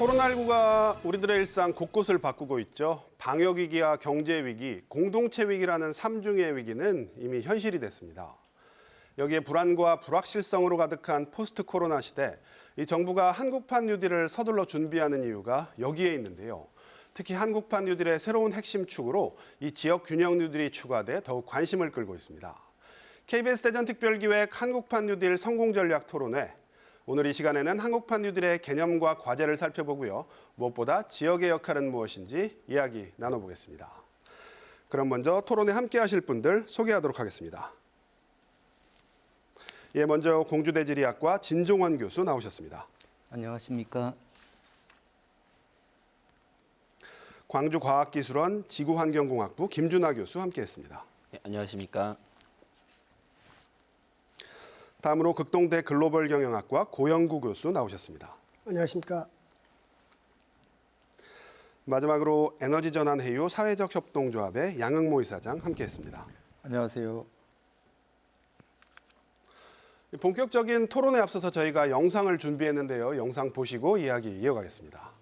코로나19가 우리들의 일상 곳곳을 바꾸고 있죠. 방역위기와 경제위기, 공동체 위기라는 삼중의 위기는 이미 현실이 됐습니다. 여기에 불안과 불확실성으로 가득한 포스트 코로나 시대, 이 정부가 한국판 뉴딜을 서둘러 준비하는 이유가 여기에 있는데요. 특히 한국판 뉴딜의 새로운 핵심 축으로 이 지역 균형 뉴딜이 추가돼 더욱 관심을 끌고 있습니다. KBS 대전 특별기획 한국판 뉴딜 성공 전략 토론회. 오늘 이 시간에는 한국판 뉴딜의 개념과 과제를 살펴보고요. 무엇보다 지역의 역할은 무엇인지 이야기 나눠보겠습니다. 그럼 먼저 토론에 함께 하실 분들 소개하도록 하겠습니다. 예, 먼저 공주대지리학과 진종원 교수 나오셨습니다. 안녕하십니까. 광주과학기술원 지구환경공학부 김준하 교수 함께했습니다. 네, 안녕하십니까. 다음으로 극동대 글로벌경영학과 고영구 교수 나오셨습니다. 안녕하십니까. 마지막으로 에너지전환해유 사회적협동조합의 양흥모 이사장 함께했습니다. 안녕하세요. 본격적인 토론에 앞서서 저희가 영상을 준비했는데요. 영상 보시고 이야기 이어가겠습니다.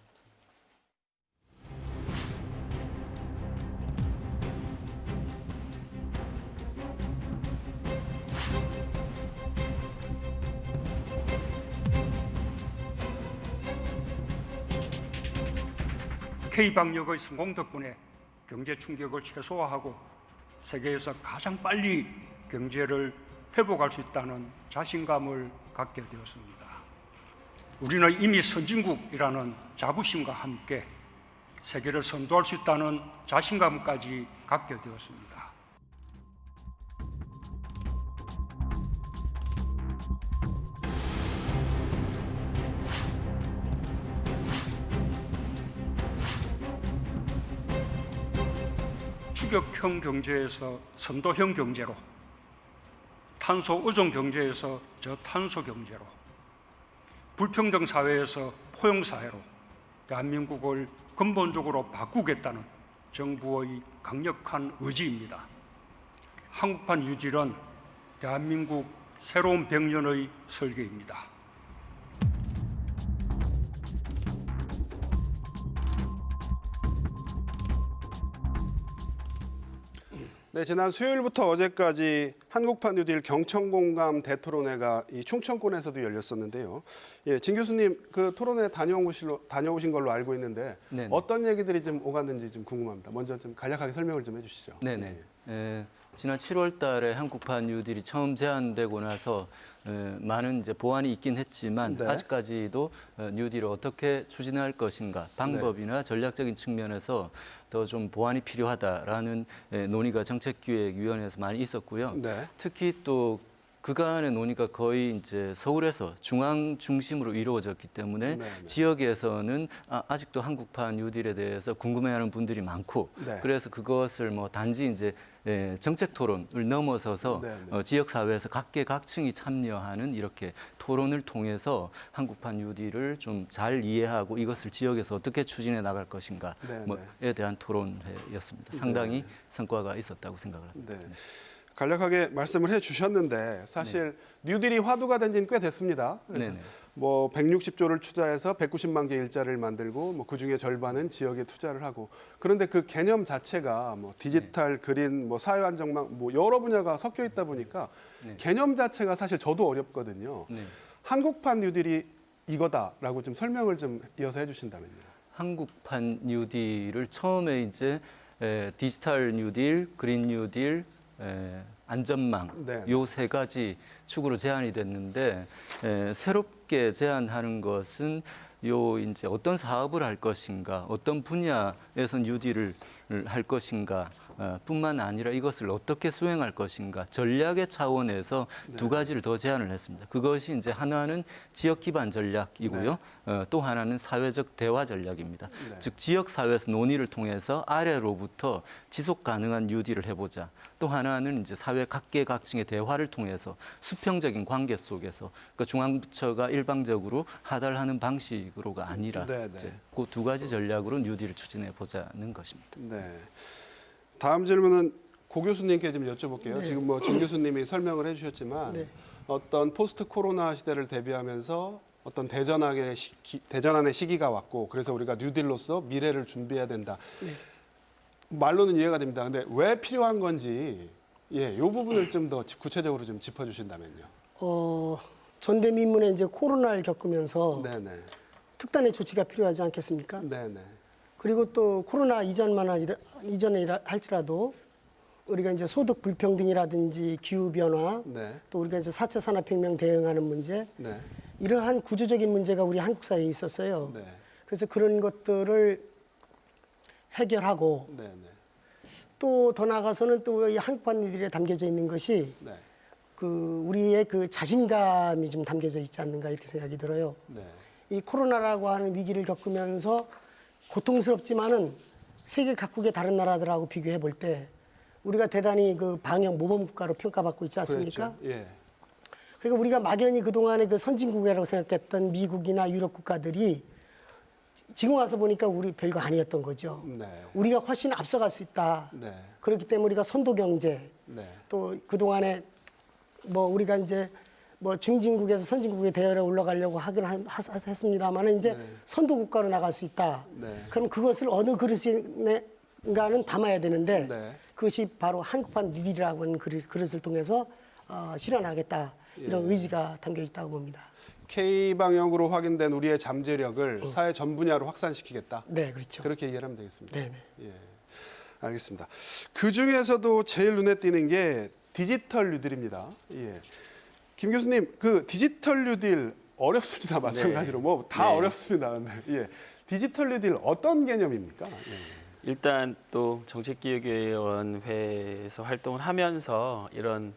K방역의 성공 덕분에 경제 충격을 최소화하고 세계에서 가장 빨리 경제를 회복할 수 있다는 자신감을 갖게 되었습니다. 우리는 이미 선진국이라는 자부심과 함께 세계를 선도할 수 있다는 자신감까지 갖게 되었습니다. 추격형 경제에서 선도형 경제로, 탄소 의존 경제에서 저탄소 경제로, 불평등 사회에서 포용 사회로 대한민국을 근본적으로 바꾸겠다는 정부의 강력한 의지입니다. 한국판 뉴딜은 대한민국 새로운 100년의 설계입니다. 네, 지난 수요일부터 어제까지 한국판 뉴딜 경청공감 대토론회가 이 충청권에서도 열렸었는데요. 예, 진 교수님 그 토론회 다녀오신 걸로 알고 있는데 네네. 어떤 얘기들이 좀 오갔는지 좀 궁금합니다. 먼저 좀 간략하게 설명을 좀 해주시죠. 네네. 지난 7월 달에 한국판 뉴딜이 처음 제안되고 나서 많은 이제 보완이 있긴 했지만 네. 아직까지도 뉴딜을 어떻게 추진할 것인가 방법이나 전략적인 측면에서 더 좀 보완이 필요하다라는 논의가 정책기획위원회에서 많이 있었고요. 네. 특히 또 그간의 논의가 거의 이제 서울에서 중앙 중심으로 이루어졌기 때문에 네. 지역에서는 아직도 한국판 뉴딜에 대해서 궁금해하는 분들이 많고 네. 그래서 그것을 뭐 단지 이제 정책 토론을 넘어서서 네. 지역 사회에서 각계각층이 참여하는 이렇게 토론을 통해서 한국판 뉴딜을 좀 잘 이해하고 이것을 지역에서 어떻게 추진해 나갈 것인가에 대한 토론회였습니다. 상당히 성과가 있었다고 생각을 합니다. 네. 간략하게 말씀을 해주셨는데 사실 뉴딜이 화두가 된 지는 꽤 됐습니다. 그래서 네네. 뭐 160조를 투자해서 190만 개 일자리를 만들고 뭐 그중에 절반은 지역에 투자를 하고 그런데 그 개념 자체가 뭐 디지털, 그린, 뭐 사회안정망 뭐 여러 분야가 섞여 있다 보니까 개념 자체가 사실 저도 어렵거든요. 네. 한국판 뉴딜이 이거다라고 좀 설명을 좀 이어서 해주신다면요. 한국판 뉴딜을 처음에 이제 디지털 뉴딜, 그린 뉴딜, 안전망 네. 요 세 가지 축으로 제안이 됐는데 새롭게 제안하는 것은 요 이제 어떤 사업을 할 것인가, 어떤 분야에서 뉴딜을 할 것인가. 뿐만 아니라 이것을 어떻게 수행할 것인가 전략의 차원에서 두 가지를 더 제안을 했습니다. 그것이 이제 하나는 지역 기반 전략이고요. 또 하나는 사회적 대화 전략입니다. 즉 지역 사회에서 논의를 통해서 아래로부터 지속 가능한 뉴딜을 해보자. 또 하나는 이제 사회 각계각층의 대화를 통해서 수평적인 관계 속에서 그러니까 중앙부처가 일방적으로 하달하는 방식으로가 아니라 그 두 가지 전략으로 뉴딜을 추진해 보자는 것입니다. 네. 다음 질문은 고 교수님께 좀 여쭤볼게요. 네. 지금 뭐 진 교수님이 설명을 해주셨지만 네. 어떤 포스트 코로나 시대를 대비하면서 어떤 대전환의 시기가 왔고 그래서 우리가 뉴딜로서 미래를 준비해야 된다. 말로는 이해가 됩니다. 근데 왜 필요한 건지 이 부분을 좀 더 구체적으로 좀 짚어주신다면요. 전대미문에 이제 코로나를 겪으면서 네네. 특단의 조치가 필요하지 않겠습니까? 네네. 그리고 또 코로나 이전에 할지라도 우리가 이제 소득 불평등이라든지 기후 변화, 네. 또 우리가 이제 4차 산업혁명 대응하는 문제, 네. 이러한 구조적인 문제가 우리 한국 사회에 있었어요. 네. 그래서 그런 것들을 해결하고 네네. 또 더 나아가서는 또 이 한국판 일에 담겨져 있는 것이 네. 그 우리의 그 자신감이 좀 담겨져 있지 않는가 이렇게 생각이 들어요. 네. 이 코로나라고 하는 위기를 겪으면서 고통스럽지만은 세계 각국의 다른 나라들하고 비교해 볼 때 우리가 대단히 그 방역 모범 국가로 평가받고 있지 않습니까? 그렇죠. 예. 그러니까 우리가 막연히 그동안에 그 선진국이라고 생각했던 미국이나 유럽 국가들이 지금 와서 보니까 우리 별거 아니었던 거죠. 네. 우리가 훨씬 앞서갈 수 있다. 네. 그렇기 때문에 우리가 선도 경제 네. 또 그동안에 뭐 우리가 이제 뭐 중진국에서 선진국의 대열에 올라가려고 하긴 했습니다만 이제 선도 국가로 나갈 수 있다. 네. 그럼 그것을 어느 그릇인가는 담아야 되는데 네. 그것이 바로 한국판 뉴딜이라고 하는 그릇을 통해서 실현하겠다. 이런 의지가 담겨 있다고 봅니다. K 방역으로 확인된 우리의 잠재력을 사회 전 분야로 확산시키겠다. 네, 그렇죠. 그렇게 이해하면 되겠습니다. 네, 네. 예. 알겠습니다. 그 중에서도 제일 눈에 띄는 게 디지털 뉴딜입니다. 예. 김 교수님, 그 디지털 뉴딜 어렵습니다. 마찬가지로 뭐 다 네. 어렵습니다. 근데 예. 디지털 뉴딜 어떤 개념입니까? 예. 일단 또 정책기획위원회에서 활동을 하면서 이런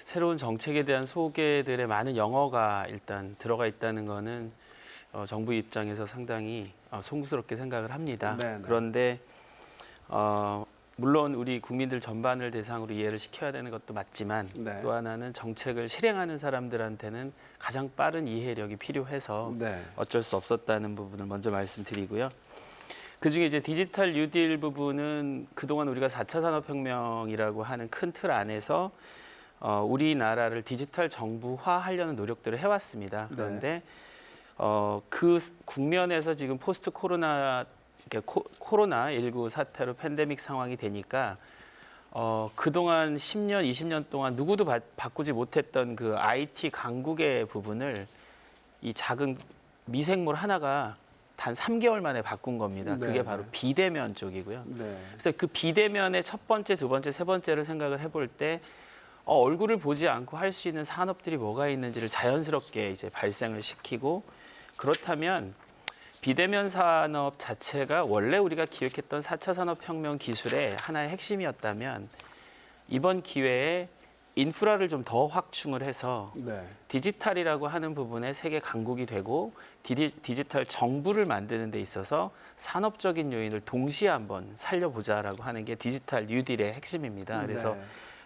새로운 정책에 대한 소개들의 많은 영어가 일단 들어가 있다는 거는 정부 입장에서 상당히 송구스럽게 생각을 합니다. 네네. 그런데 물론 우리 국민들 전반을 대상으로 이해를 시켜야 되는 것도 맞지만 네. 또 하나는 정책을 실행하는 사람들한테는 가장 빠른 이해력이 필요해서 네. 어쩔 수 없었다는 부분을 먼저 말씀드리고요. 그중에 이제 디지털 뉴딜 부분은 그동안 우리가 4차 산업혁명이라고 하는 큰 틀 안에서 우리나라를 디지털 정부화하려는 노력들을 해왔습니다. 그런데 그 국면에서 지금 포스트 코로나 코로나19 사태로 팬데믹 상황이 되니까 그동안 10년, 20년 동안 누구도 바꾸지 못했던 그 IT 강국의 부분을 이 작은 미생물 하나가 단 3개월 만에 바꾼 겁니다. 네, 그게 바로 네. 비대면 쪽이고요. 네. 그래서 그 비대면의 첫 번째, 두 번째, 세 번째를 생각을 해볼 때 얼굴을 보지 않고 할 수 있는 산업들이 뭐가 있는지를 자연스럽게 이제 발생을 시키고 그렇다면 비대면 산업 자체가 원래 우리가 기획했던 4차 산업혁명 기술의 하나의 핵심이었다면 이번 기회에 인프라를 좀 더 확충을 해서 네. 디지털이라고 하는 부분에 세계 강국이 되고 디지털 정부를 만드는 데 있어서 산업적인 요인을 동시에 한번 살려보자라고 하는 게 디지털 뉴딜의 핵심입니다. 그래서 네.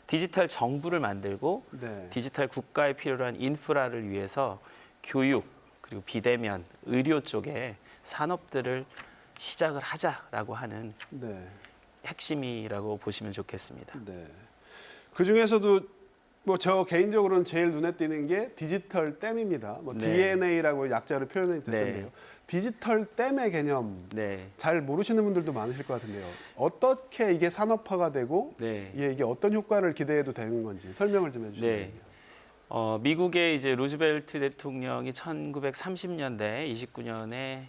디지털 정부를 만들고 네. 디지털 국가에 필요한 인프라를 위해서 교육 그리고 비대면, 의료 쪽에 산업들을 시작을 하자라고 하는 네. 핵심이라고 보시면 좋겠습니다. 네. 그 중에서도 뭐 저 개인적으로는 제일 눈에 띄는 게 디지털 댐입니다. 뭐 네. DNA라고 약자로 표현이 됐던데요. 네. 디지털 댐의 개념 네. 잘 모르시는 분들도 많으실 것 같은데요. 어떻게 이게 산업화가 되고 네. 이게 어떤 효과를 기대해도 되는 건지 설명을 좀 해주시면. 네. 미국의 이제 루즈벨트 대통령이 1930년대 29년에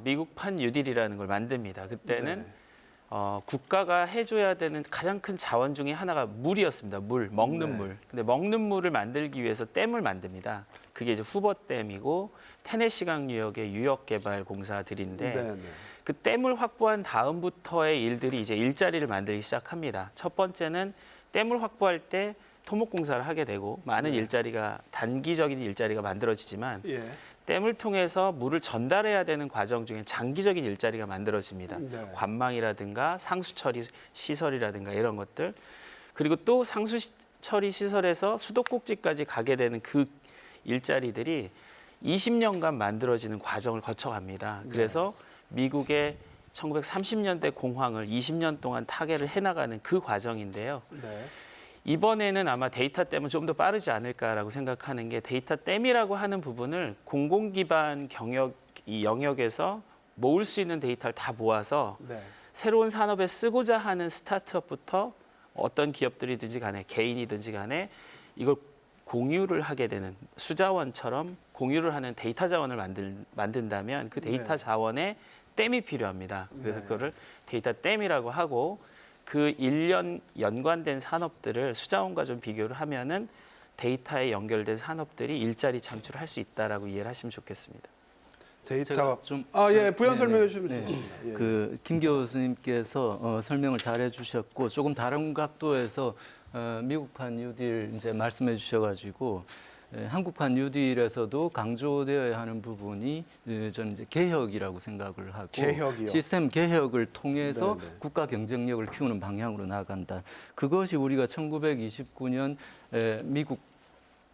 미국판 뉴딜이라는 걸 만듭니다. 그때는 네. 국가가 해줘야 되는 가장 큰 자원 중에 하나가 물이었습니다. 물, 먹는 네. 물. 근데 먹는 물을 만들기 위해서 댐을 만듭니다. 그게 이제 후버댐이고 테네시강 유역의 유역개발 공사들인데 네, 네. 그 댐을 확보한 다음부터의 일들이 이제 일자리를 만들기 시작합니다. 첫 번째는 댐을 확보할 때 토목공사를 하게 되고 많은 일자리가 단기적인 일자리가 만들어지지만 예. 댐을 통해서 물을 전달해야 되는 과정 중에 장기적인 일자리가 만들어집니다. 네. 관망이라든가 상수처리 시설이라든가 이런 것들. 그리고 또 상수처리 시설에서 수도꼭지까지 가게 되는 그 일자리들이 20년간 만들어지는 과정을 거쳐갑니다. 그래서 미국의 1930년대 공황을 20년 동안 타개를 해나가는 그 과정인데요. 네. 이번에는 아마 데이터 댐은 좀 더 빠르지 않을까라고 생각하는 게 데이터 댐이라고 하는 부분을 공공 기반 이 영역에서 모을 수 있는 데이터를 다 모아서 네. 새로운 산업에 쓰고자 하는 스타트업부터 어떤 기업들이든지 간에 개인이든지 간에 이걸 공유를 하게 되는 수자원처럼 공유를 하는 데이터 자원을 만든다면 그 데이터 네. 자원에 댐이 필요합니다. 그래서 네. 그거를 데이터 댐이라고 하고 그 일련 연관된 산업들을 수자원과 좀 비교를 하면은 데이터에 연결된 산업들이 일자리 창출을 할 수 있다라고 이해를 하시면 좋겠습니다. 데이터 제가 좀 예, 부연 네네. 설명해 주시면 네. 좋겠습니다. 예. 김 교수님께서 설명을 잘 해주셨고 조금 다른 각도에서 미국판 뉴딜 이제 말씀해 주셔가지고 한국판 뉴딜에서도 강조되어야 하는 부분이 저는 이제 개혁이라고 생각을 하고 개혁이요? 시스템 개혁을 통해서 네네. 국가 경쟁력을 키우는 방향으로 나간다. 그것이 우리가 1929년 미국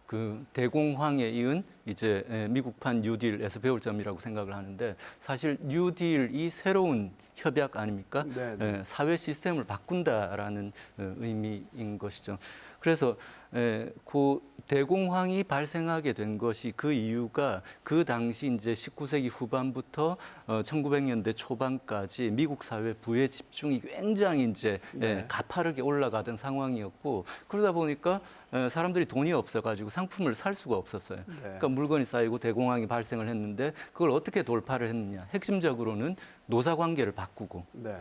그 대공황에 이은 이제 미국판 뉴딜에서 배울 점이라고 생각을 하는데 사실 뉴딜이 새로운 협약 아닙니까? 네네. 사회 시스템을 바꾼다라는 의미인 것이죠. 그래서 그 대공황이 발생하게 된 것이 그 이유가 그 당시 이제 19세기 후반부터 1900년대 초반까지 미국 사회 부의 집중이 굉장히 이제 네. 가파르게 올라가던 상황이었고 그러다 보니까 사람들이 돈이 없어가지고 상품을 살 수가 없었어요. 네. 그러니까 물건이 쌓이고 대공황이 발생을 했는데 그걸 어떻게 돌파를 했느냐? 핵심적으로는 노사 관계를 바꾸고 네.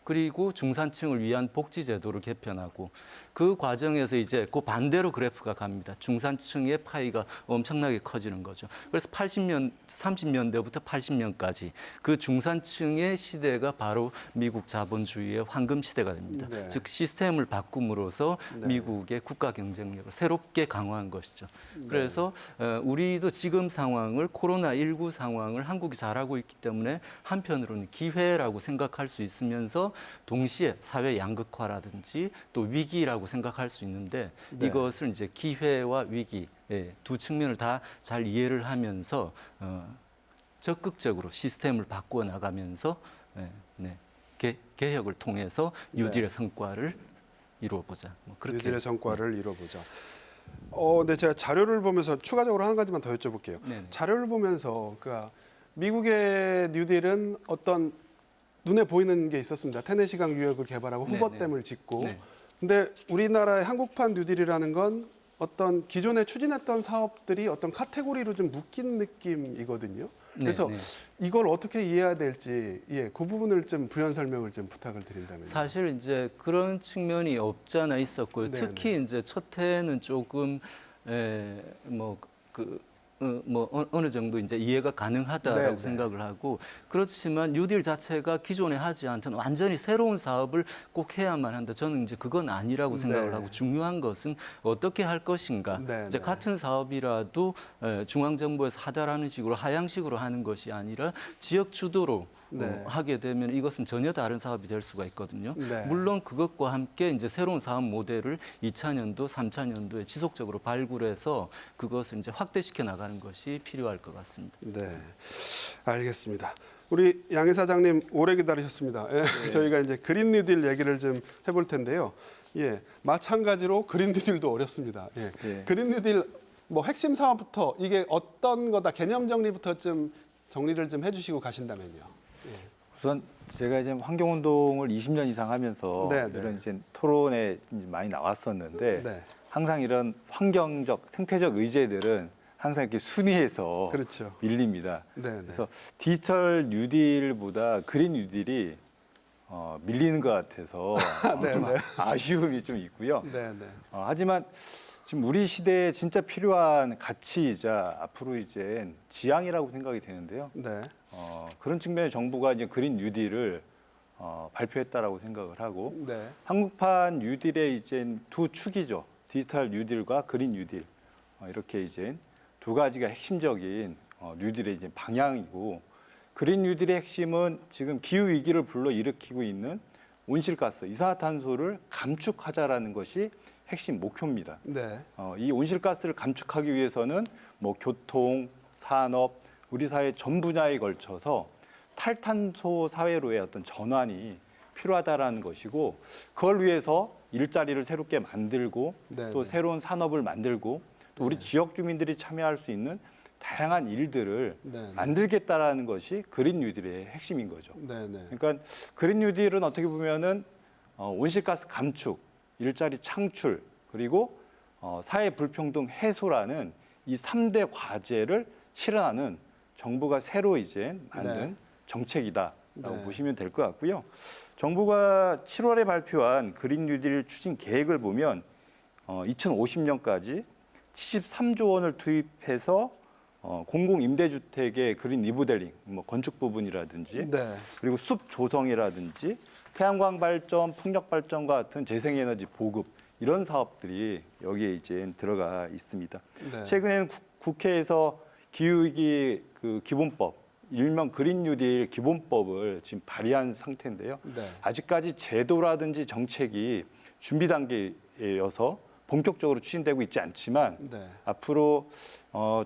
그리고 중산층을 위한 복지 제도를 개편하고 그 과정에서 이제 그 반대로 그래프가 갑니다. 중산층의 파이가 엄청나게 커지는 거죠. 그래서 30년대부터 80년까지 그 중산층의 시대가 바로 미국 자본주의의 황금 시대가 됩니다. 네. 즉 시스템을 바꿈으로써 네. 미국의 국가 경쟁력을 새롭게 강화한 것이죠. 그래서 우리도 지금 상황을 코로나19 상황을 한국이 잘하고 있기 때문에 한편으로는 기회라고 생각할 수 있으면서 동시에 사회 양극화라든지 또 위기라고 생각할 수 있는데 네. 이것을 이제 기회와 위기 두 측면을 다 잘 이해를 하면서 적극적으로 시스템을 바꾸어 나가면서 개혁을 통해서 뉴딜의 성과를 이루어보자. 뭐 그렇게 뉴딜의 성과를 이뤄보자. 근데 제가 자료를 보면서 추가적으로 한 가지만 더 여쭤볼게요. 네네. 자료를 보면서 그러니까 미국의 뉴딜은 어떤 눈에 보이는 게 있었습니다. 테네시강 유역을 개발하고 네네. 후버댐을 짓고. 네. 근데 우리나라의 한국판 뉴딜이라는 건 어떤 기존에 추진했던 사업들이 어떤 카테고리로 좀 묶인 느낌이거든요. 그래서 네. 이걸 어떻게 이해해야 될지 그 부분을 좀 부연 설명을 좀 부탁을 드린다면요. 사실 이제 그런 측면이 없지 않아 있었고요. 네네. 특히 이제 첫 해는 조금 어느 정도 이제 이해가 가능하다라고 네네. 생각을 하고 그렇지만 뉴딜 자체가 기존에 하지 않던 완전히 새로운 사업을 꼭 해야만 한다. 저는 이제 그건 아니라고 생각을 네. 하고 중요한 것은 어떻게 할 것인가. 네네. 이제 같은 사업이라도 중앙 정부에서 하다라는 식으로 하향식으로 하는 것이 아니라 지역 주도로 네. 하게 되면 이것은 전혀 다른 사업이 될 수가 있거든요. 네. 물론 그것과 함께 이제 새로운 사업 모델을 2차년도, 3차년도에 지속적으로 발굴해서 그것을 이제 확대시켜 나가는 것이 필요할 것 같습니다. 네, 알겠습니다. 우리 양 이사장님 오래 기다리셨습니다. 저희가 이제 그린 뉴딜 얘기를 좀 해볼 텐데요. 마찬가지로 그린 뉴딜도 어렵습니다. 그린 뉴딜 뭐 핵심 사업부터 이게 어떤 거다 개념 정리부터 좀 정리를 좀 해주시고 가신다면요. 우선 제가 이제 환경운동을 20년 이상 하면서 네, 네. 이런 이제 토론에 많이 나왔었는데 네. 항상 이런 환경적, 생태적 의제들은 항상 이렇게 순위에서 그렇죠. 밀립니다. 네, 네. 그래서 디지털 뉴딜보다 그린 뉴딜이 밀리는 것 같아서 네, 좀 네. 아쉬움이 좀 있고요. 네, 네. 하지만 지금 우리 시대에 진짜 필요한 가치이자 앞으로 이제 지향이라고 생각이 되는데요. 네. 그런 측면의 정부가 이제 그린 뉴딜을 발표했다라고 생각을 하고 네. 한국판 뉴딜의 이제 두 축이죠. 디지털 뉴딜과 그린 뉴딜 이렇게 이제 두 가지가 핵심적인 뉴딜의 이제 방향이고 그린 뉴딜의 핵심은 지금 기후 위기를 불러 일으키고 있는 온실가스, 이산화탄소를 감축하자라는 것이 핵심 목표입니다. 네. 이 온실가스를 감축하기 위해서는 뭐 교통, 산업, 우리 사회 전 분야에 걸쳐서 탈탄소 사회로의 어떤 전환이 필요하다라는 것이고 그걸 위해서 일자리를 새롭게 만들고 네, 또 네. 새로운 산업을 만들고 또 우리 지역 주민들이 참여할 수 있는 다양한 일들을 네, 네. 만들겠다라는 것이 그린 뉴딜의 핵심인 거죠. 네, 네. 그러니까 그린 뉴딜은 어떻게 보면은 온실가스 감축, 일자리 창출 그리고 사회 불평등 해소라는 이 3대 과제를 실현하는 정부가 새로 이제 만든 네. 정책이다라고 네. 보시면 될 것 같고요. 정부가 7월에 발표한 그린 뉴딜 추진 계획을 보면 2050년까지 73조 원을 투입해서 공공 임대주택의 그린 리모델링, 뭐 건축 부분이라든지 네. 그리고 숲 조성이라든지 태양광 발전, 풍력 발전과 같은 재생에너지 보급 이런 사업들이 여기에 이제 들어가 있습니다. 네. 최근에는 국회에서 기후위기 그 기본법, 일명 그린 뉴딜 기본법을 지금 발의한 상태인데요. 네. 아직까지 제도라든지 정책이 준비 단계여서 본격적으로 추진되고 있지 않지만 네. 앞으로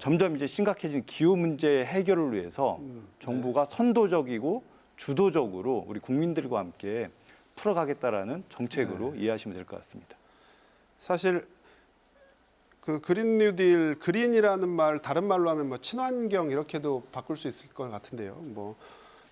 점점 이제 심각해진 기후 문제 해결을 위해서 정부가 선도적이고 주도적으로 우리 국민들과 함께 풀어가겠다라는 정책으로 이해하시면 될 것 같습니다. 사실 그 그린 뉴딜, 그린이라는 말 다른 말로 하면 뭐 친환경 이렇게도 바꿀 수 있을 것 같은데요. 뭐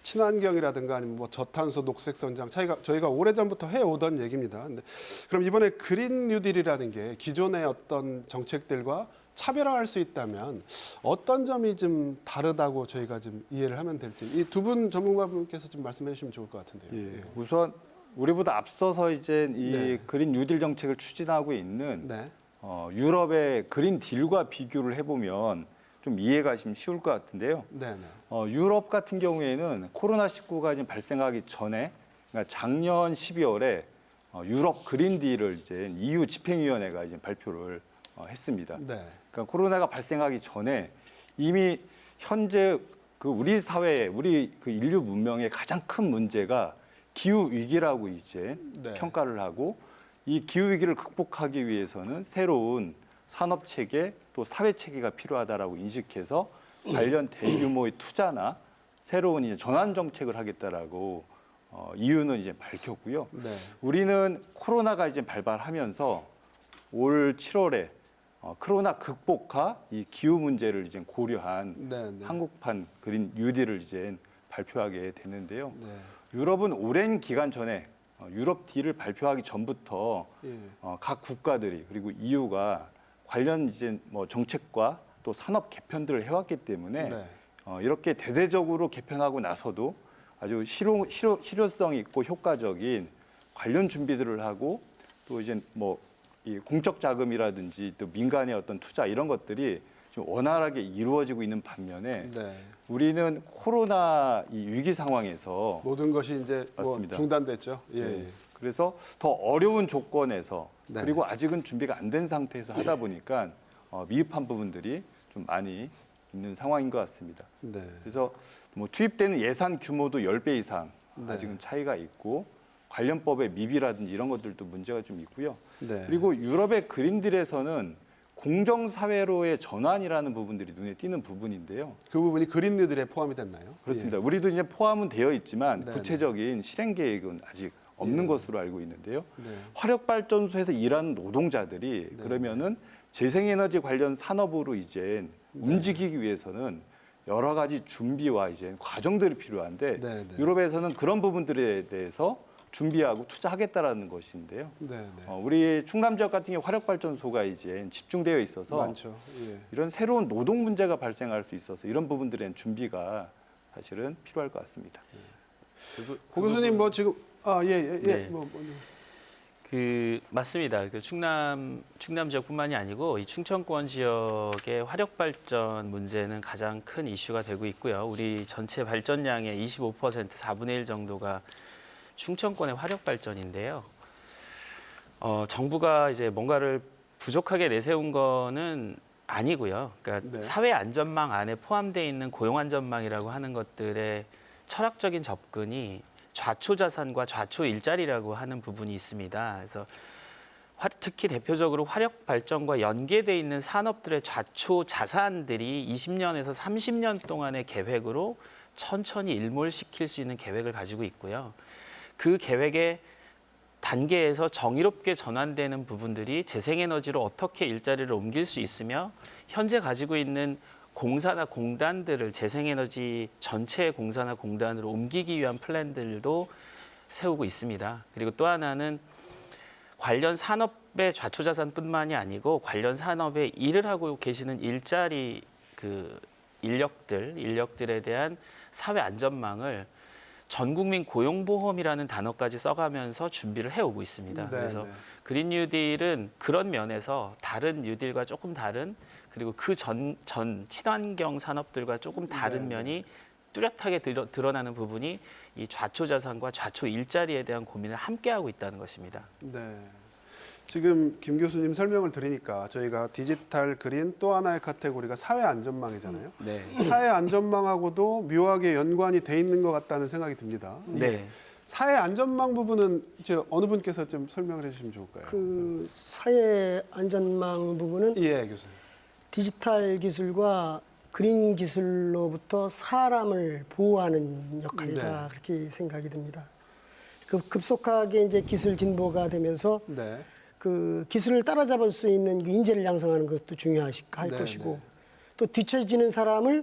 친환경이라든가 아니면 뭐 저탄소 녹색 성장 저희가 오래전부터 해오던 얘기입니다. 근데 그럼 이번에 그린 뉴딜이라는 게 기존의 어떤 정책들과 차별화할 수 있다면 어떤 점이 좀 다르다고 저희가 좀 이해를 하면 될지 이 두 분 전문가분께서 좀 말씀해 주시면 좋을 것 같은데요. 예, 우선 우리보다 앞서서 이제 이 네. 그린 뉴딜 정책을 추진하고 있는 네. 유럽의 그린 딜과 비교를 해보면 좀 이해가 좀 쉬울 것 같은데요. 네, 네. 유럽 같은 경우에는 코로나19가 지금 발생하기 전에 그러니까 작년 12월에 유럽 그린 딜을 이제 EU 집행위원회가 이제 발표를 했습니다. 네. 그러니까 코로나가 발생하기 전에 이미 현재 그 우리 사회에 우리 그 인류 문명의 가장 큰 문제가 기후 위기라고 이제 네. 평가를 하고 이 기후 위기를 극복하기 위해서는 새로운 산업 체계 또 사회 체계가 필요하다라고 인식해서 관련 대규모의 투자나 새로운 이제 전환 정책을 하겠다라고 EU는 이제 밝혔고요. 네. 우리는 코로나가 이제 발발하면서 올 7월에 코로나 극복과 이 기후 문제를 이제 고려한 네, 네. 한국판 그린 뉴딜을 이제 발표하게 됐는데요. 네. 유럽은 오랜 기간 전에 유럽 딜을 발표하기 전부터 예. 각 국가들이 그리고 EU가 관련 이제 뭐 정책과 또 산업 개편들을 해왔기 때문에 네. 이렇게 대대적으로 개편하고 나서도 아주 실효성 있고 효과적인 관련 준비들을 하고 또 이제 뭐 이 공적 자금이라든지 또 민간의 어떤 투자 이런 것들이 좀 원활하게 이루어지고 있는 반면에 네. 우리는 코로나 이 위기 상황에서 모든 것이 이제 뭐 맞습니다. 중단됐죠. 예. 네. 그래서 더 어려운 조건에서 네. 그리고 아직은 준비가 안 된 상태에서 하다 보니까 미흡한 부분들이 좀 많이 있는 상황인 것 같습니다. 네. 그래서 뭐 투입되는 예산 규모도 10배 이상 네. 아직은 차이가 있고 관련법의 미비라든지 이런 것들도 문제가 좀 있고요. 네. 그리고 유럽의 그린딜에서는 공정사회로의 전환이라는 부분들이 눈에 띄는 부분인데요. 그 부분이 그린 뉴딜에 포함이 됐나요? 그렇습니다. 우리도 이제 포함은 되어 있지만 네, 구체적인 실행 계획은 아직 없는 예. 것으로 알고 있는데요. 네. 화력발전소에서 일하는 노동자들이 네. 그러면은 재생에너지 관련 산업으로 이제 움직이기 위해서는 여러 가지 준비와 이제 과정들이 필요한데 네, 네. 유럽에서는 그런 부분들에 대해서 준비하고 투자하겠다라는 것인데요. 네, 네. 우리 충남 지역 같은 경우 화력발전소가 이제 집중되어 있어서 많죠. 예. 이런 새로운 노동 문제가 발생할 수 있어서 이런 부분들엔 준비가 사실은 필요할 것 같습니다. 고 교수님 뭐 지금 예. 네. 뭐 맞습니다. 그 충남 지역뿐만이 아니고 이 충청권 지역의 화력 발전 문제는 가장 큰 이슈가 되고 있고요. 우리 전체 발전량의 25% 4분의 1 정도가 충청권의 화력 발전인데요. 정부가 이제 뭔가를 부족하게 내세운 거는 아니고요. 그러니까 네. 사회 안전망 안에 포함되어 있는 고용 안전망이라고 하는 것들의 철학적인 접근이 좌초 자산과 좌초 일자리라고 하는 부분이 있습니다. 그래서 특히 대표적으로 화력 발전과 연계돼 있는 산업들의 좌초 자산들이 20년에서 30년 동안의 계획으로 천천히 일몰시킬 수 있는 계획을 가지고 있고요. 그 계획의 단계에서 정의롭게 전환되는 부분들이 재생에너지로 어떻게 일자리를 옮길 수 있으며 현재 가지고 있는 공사나 공단들을 재생에너지 전체의 공사나 공단으로 옮기기 위한 플랜들도 세우고 있습니다. 그리고 또 하나는 관련 산업의 좌초자산뿐만이 아니고 관련 산업에 일을 하고 계시는 일자리 인력들에 대한 사회 안전망을 전국민 고용보험이라는 단어까지 써가면서 준비를 해오고 있습니다. 네, 그래서 네. 그린 뉴딜은 그런 면에서 다른 뉴딜과 조금 다른 그리고 그 전 친환경 산업들과 조금 다른 네, 면이 뚜렷하게 드러나는 부분이 이 좌초 자산과 좌초 일자리에 대한 고민을 함께하고 있다는 것입니다. 네. 지금 김 교수님 설명을 들으니까 저희가 디지털 그린 또 하나의 카테고리가 사회 안전망이잖아요. 네. 사회 안전망하고도 묘하게 연관이 돼 있는 것 같다는 생각이 듭니다. 네. 사회 안전망 부분은 이제 어느 분께서 좀 설명을 해주시면 좋을까요? 그 사회 안전망 부분은 예, 교수님. 디지털 기술과 그린 기술로부터 사람을 보호하는 역할이다 네. 그렇게 생각이 듭니다. 급속하게 이제 기술 진보가 되면서 네. 그 기술을 따라잡을 수 있는 그 인재를 양성하는 것도 중요할 네, 것이고 네. 또 뒤처지는 사람을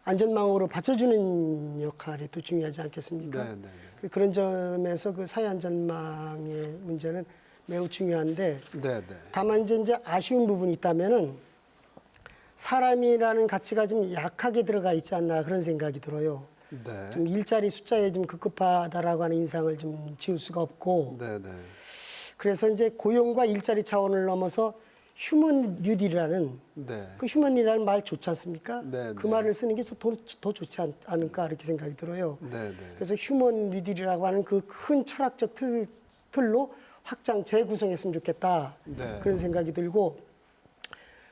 안전망으로 받쳐주는 역할이 또 중요하지 않겠습니까? 네, 네, 네. 그런 점에서 그 사회 안전망의 문제는 매우 중요한데 네, 네. 다만 이제 아쉬운 부분이 있다면은 사람이라는 가치가 좀 약하게 들어가 있지 않나 그런 생각이 들어요. 네. 좀 일자리 숫자에 좀 급급하다라고 하는 인상을 좀 지울 수가 없고 네, 네. 그래서 이제 고용과 일자리 차원을 넘어서 휴먼 뉴딜이라는 네. 그 휴먼 뉴딜이라는 말 좋지 않습니까? 네, 그 네. 말을 쓰는 게 더 좋지 않을까 이렇게 생각이 들어요. 네, 네. 그래서 휴먼 뉴딜이라고 하는 그 큰 철학적 틀로 확장 재구성했으면 좋겠다 네. 그런 생각이 들고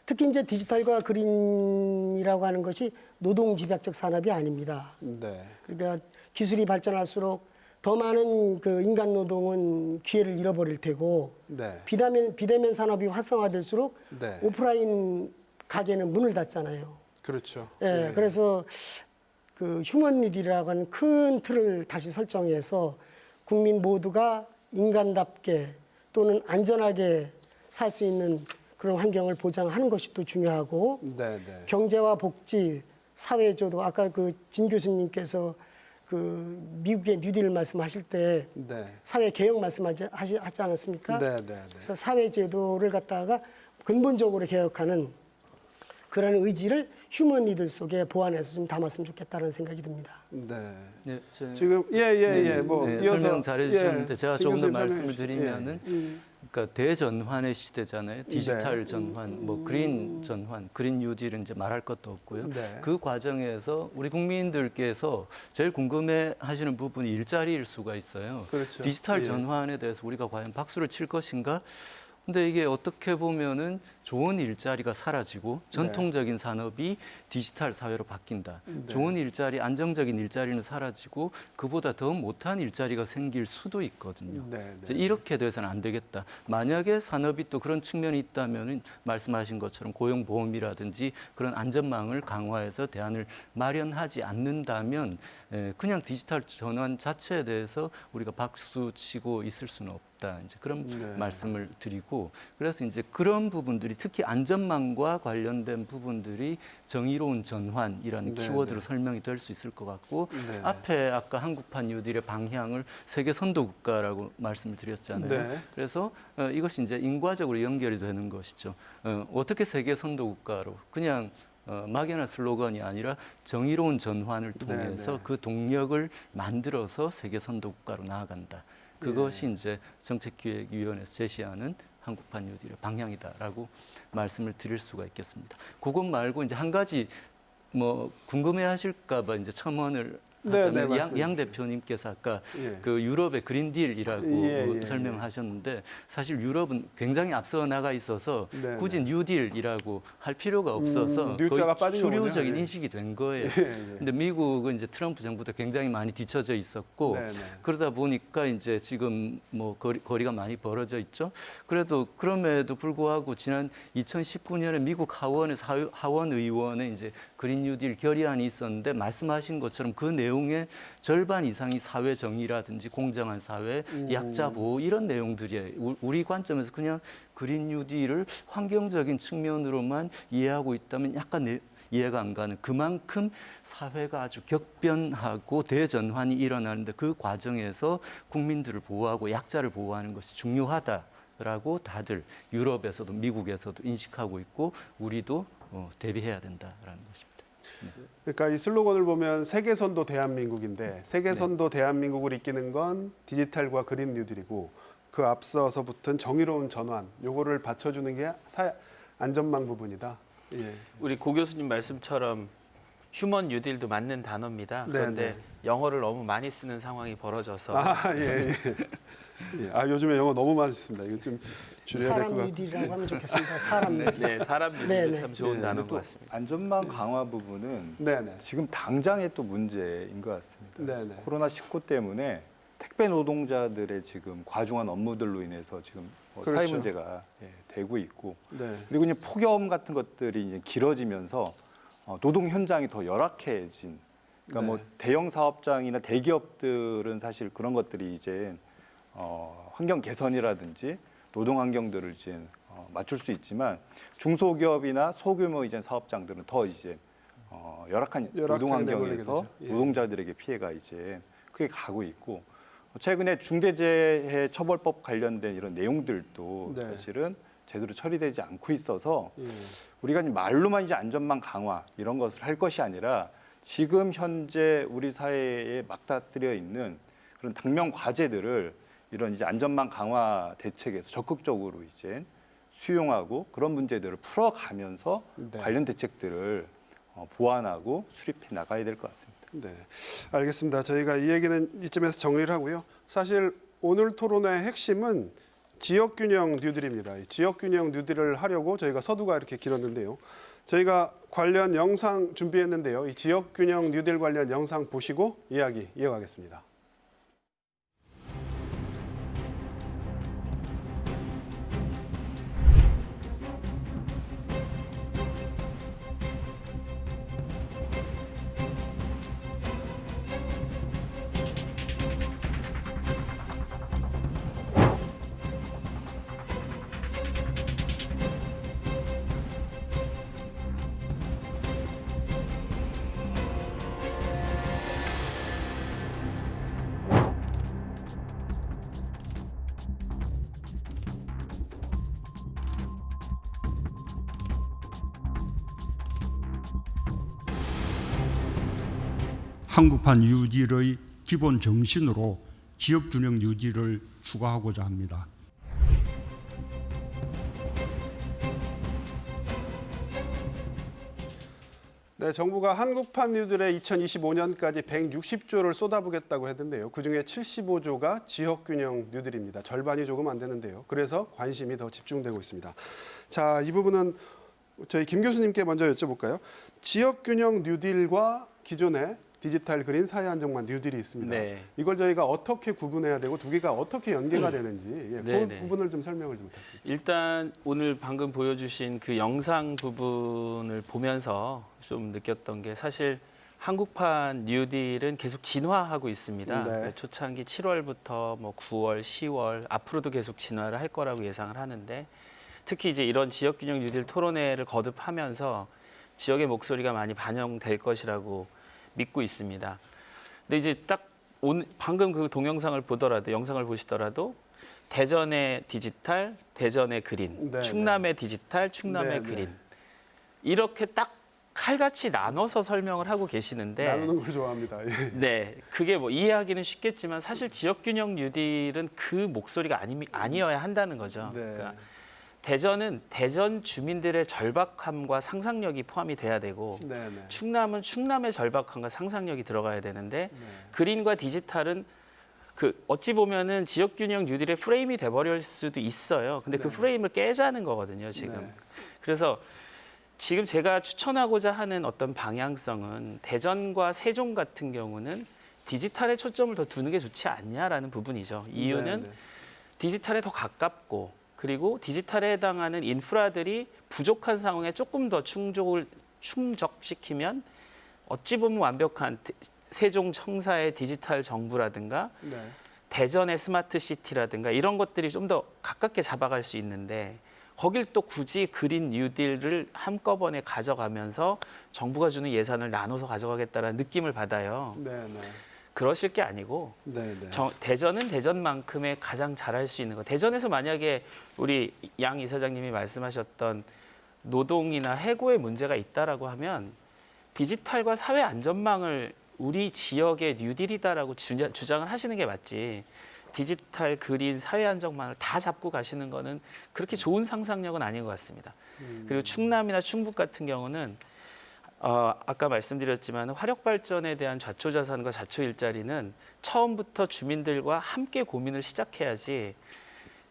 특히 이제 디지털과 그린이라고 하는 것이 노동 집약적 산업이 아닙니다. 네. 그러니까 기술이 발전할수록 더 많은 그 인간 노동은 기회를 잃어버릴 테고 네. 비대면 산업이 활성화될수록 네. 오프라인 가게는 문을 닫잖아요. 그렇죠. 예, 그래서 그 휴먼 니드라고 하는 큰 틀을 다시 설정해서 국민 모두가 인간답게 또는 안전하게 살 수 있는 그런 환경을 보장하는 것이 또 중요하고 네, 네. 경제와 복지, 사회조도 아까 그 진 교수님께서 그 미국의 뉴딜 말씀하실 때 네. 사회 개혁 말씀하지 않았습니까? 네, 네, 네. 그래서 사회제도를 갖다가 근본적으로 개혁하는 그런 의지를 휴먼 니들 속에 보완해서 좀 담았으면 좋겠다는 생각이 듭니다. 네. 네, 지금 뭐 이어서 설명 잘해주셨는데 예, 제가 진 조금 더 교수님 말씀을 설명해 드리면은 그러니까 대전환의 시대잖아요. 디지털 네. 전환, 뭐 그린 전환, 그린 뉴딜은 이제 말할 것도 없고요. 네. 그 과정에서 우리 국민들께서 제일 궁금해하시는 부분이 일자리일 수가 있어요. 그렇죠. 디지털 예. 전환에 대해서 우리가 과연 박수를 칠 것인가? 근데 이게 어떻게 보면은 좋은 일자리가 사라지고 전통적인 산업이 디지털 사회로 바뀐다. 네. 좋은 일자리, 안정적인 일자리는 사라지고 그보다 더 못한 일자리가 생길 수도 있거든요. 네, 이제 네. 이렇게 돼서는 안 되겠다. 만약에 산업이 또 그런 측면이 있다면 말씀하신 것처럼 고용보험이라든지 그런 안전망을 강화해서 대안을 마련하지 않는다면 그냥 디지털 전환 자체에 대해서 우리가 박수 치고 있을 수는 없다. 이제 그런 네. 말씀을 드리고 그래서 이제 그런 부분들이 특히 안전망과 관련된 부분들이 정의로운 전환이라는 네, 키워드로 네. 설명이 될 수 있을 것 같고 네. 앞에 아까 한국판 뉴딜의 방향을 세계 선도 국가라고 말씀을 드렸잖아요. 네. 그래서 이것이 이제 인과적으로 연결이 되는 것이죠. 어떻게 세계 선도 국가로 그냥 막연한 슬로건이 아니라 정의로운 전환을 통해서 네. 그 동력을 만들어서 세계 선도 국가로 나아간다. 그것이 이제 정책기획위원회에서 제시하는 한국판 뉴딜의 방향이다라고 말씀을 드릴 수가 있겠습니다. 그것 말고 이제 한 가지 뭐 궁금해하실까봐 이제 첨언을 네, 하자면 네, 양 대표님께서 아까 예. 그 유럽의 그린딜이라고 예, 예, 설명하셨는데 사실 유럽은 굉장히 앞서 나가 있어서 네, 굳이 네. 뉴딜이라고 할 필요가 없어서 뉴자가 거의 빠진 거군요. 주류적인 예. 인식이 된 거예요. 예, 예. 근데 미국은 이제 트럼프 정부도 굉장히 많이 뒤처져 있었고 네, 네. 그러다 보니까 이제 지금 뭐 거리가 많이 벌어져 있죠. 그래도 그럼에도 불구하고 지난 2019년에 미국 하원 의원의 이제 그린 뉴딜 결의안이 있었는데 말씀하신 것처럼 그 내용의 절반 이상이 사회 정의라든지 공정한 사회, 약자 보호 이런 내용들이에요. 우리 관점에서 그냥 그린 뉴딜을 환경적인 측면으로만 이해하고 있다면 약간 이해가 안 가는, 그만큼 사회가 아주 격변하고 대전환이 일어나는데 그 과정에서 국민들을 보호하고 약자를 보호하는 것이 중요하다라고 다들 유럽에서도 미국에서도 인식하고 있고 우리도 대비해야 된다라는 것입니다. 그러니까 이 슬로건을 보면 세계선도 대한민국인데 세계선도 대한민국을 이끄는 건 디지털과 그린 뉴딜이고 그 앞서서 붙은 정의로운 전환, 요거를 받쳐주는 게 안전망 부분이다. 예. 우리 고 교수님 말씀처럼 휴먼 뉴딜도 맞는 단어입니다. 네, 그런데 네. 영어를 너무 많이 쓰는 상황이 벌어져서 예. 아, 요즘에 영어 너무 많이 씁니다. 이거 좀 줄여야 될 것 사람 같아요. 뉴딜이라고 하면 좋겠습니다. 사람 뉴딜. 네, 사람 뉴딜도 네, 네. 참 좋은 네, 단어인 또 것 같습니다. 안전망 강화 부분은 네네. 지금 당장의 또 문제인 것 같습니다. 네네. 코로나19 때문에 택배 노동자들의 지금 과중한 업무들로 인해서 지금 사회 그렇죠. 문제가 되고 있고, 네. 그리고 이제 폭염 같은 것들이 이제 길어지면서 노동 현장이 더 열악해진. 그러니까 뭐 네. 대형 사업장이나 대기업들은 사실 그런 것들이 이제 환경 개선이라든지 노동 환경들을 이제 맞출 수 있지만 중소기업이나 소규모 이제 사업장들은 더 이제 열악한 노동 열악하게 내몰리게 환경에서 되죠. 예. 노동자들에게 피해가 이제 크게 가고 있고, 최근에 중대재해 처벌법 관련된 이런 내용들도 네. 사실은 제대로 처리되지 않고 있어서 예. 우리가 이제 말로만 이제 안전망 강화 이런 것을 할 것이 아니라 지금 현재 우리 사회에 맞닥뜨려 있는 그런 당면 과제들을 이런 이제 안전망 강화 대책에서 적극적으로 이제 수용하고 그런 문제들을 풀어가면서 네. 관련 대책들을 보완하고 수립해 나가야 될 것 같습니다. 네, 알겠습니다. 저희가 이 얘기는 이쯤에서 정리를 하고요. 사실 오늘 토론의 핵심은 지역균형 뉴딜입니다. 이 지역균형 뉴딜을 하려고 저희가 서두가 이렇게 길었는데요. 저희가 관련 영상 준비했는데요. 이 지역균형 뉴딜 관련 영상 보시고 이야기 이어가겠습니다. 한국판 뉴딜의 기본 정신으로 지역균형 뉴딜을 추구하고자 합니다. 네, 정부가 한국판 뉴딜에 2025년까지 160조를 쏟아부겠다고 했는데요. 그중에 75조가 지역균형 뉴딜입니다. 절반이 조금 안 되는데요. 그래서 관심이 더 집중되고 있습니다. 자, 이 부분은 저희 김 교수님께 먼저 여쭤볼까요? 지역균형 뉴딜과 기존의 디지털 그린 사회 안정망 뉴딜이 있습니다. 네. 이걸 저희가 어떻게 구분해야 되고 두 개가 어떻게 연계가 되는지 그 네. 부분을 좀 설명을 좀 부탁드립니다. 일단 오늘 방금 보여주신 그 영상 부분을 보면서 좀 느꼈던 게 사실 한국판 뉴딜은 계속 진화하고 있습니다. 네. 초창기 7월부터 뭐 9월, 10월 앞으로도 계속 진화를 할 거라고 예상을 하는데 특히 이제 이런 지역균형 뉴딜 토론회를 거듭하면서 지역의 목소리가 많이 반영될 것이라고 믿고 있습니다. 근데 이제 딱 방금 그 동영상을 보더라도 영상을 보시더라도 대전의 디지털, 대전의 그린, 네, 충남의 디지털, 충남의 네, 그린 네. 이렇게 딱 칼같이 나눠서 설명을 하고 계시는데 나누는 걸 좋아합니다. 예. 네, 그게 뭐 이해하기는 쉽겠지만 사실 지역균형 뉴딜은 그 목소리가 아니어야 한다는 거죠. 네. 그러니까 대전은 대전 주민들의 절박함과 상상력이 포함이 돼야 되고 네, 네. 충남은 충남의 절박함과 상상력이 들어가야 되는데 네. 그린과 디지털은 그 어찌 보면은 지역균형 뉴딜의 프레임이 돼버릴 수도 있어요. 근데 그 네. 프레임을 깨자는 거거든요, 지금. 네. 그래서 지금 제가 추천하고자 하는 어떤 방향성은 대전과 세종 같은 경우는 디지털에 초점을 더 두는 게 좋지 않냐라는 부분이죠. 이유는 네, 네. 디지털에 더 가깝고 그리고 디지털에 해당하는 인프라들이 부족한 상황에 조금 더 충족을 충족시키면 어찌 보면 완벽한 세종청사의 디지털 정부라든가 네. 대전의 스마트 시티라든가 이런 것들이 좀 더 가깝게 잡아갈 수 있는데 거길 또 굳이 그린 뉴딜을 한꺼번에 가져가면서 정부가 주는 예산을 나눠서 가져가겠다는 느낌을 받아요. 네, 네. 그러실 게 아니고 네, 네. 대전은 대전만큼의 가장 잘할 수 있는 거. 대전에서 만약에 우리 양 이사장님이 말씀하셨던 노동이나 해고의 문제가 있다라고 하면 디지털과 사회 안전망을 우리 지역의 뉴딜이다라고 주장을 하시는 게 맞지. 디지털, 그린, 사회 안전망을 다 잡고 가시는 거는 그렇게 좋은 상상력은 아닌 것 같습니다. 그리고 충남이나 충북 같은 경우는 아까 말씀드렸지만 화력 발전에 대한 좌초 자산과 좌초 일자리는 처음부터 주민들과 함께 고민을 시작해야지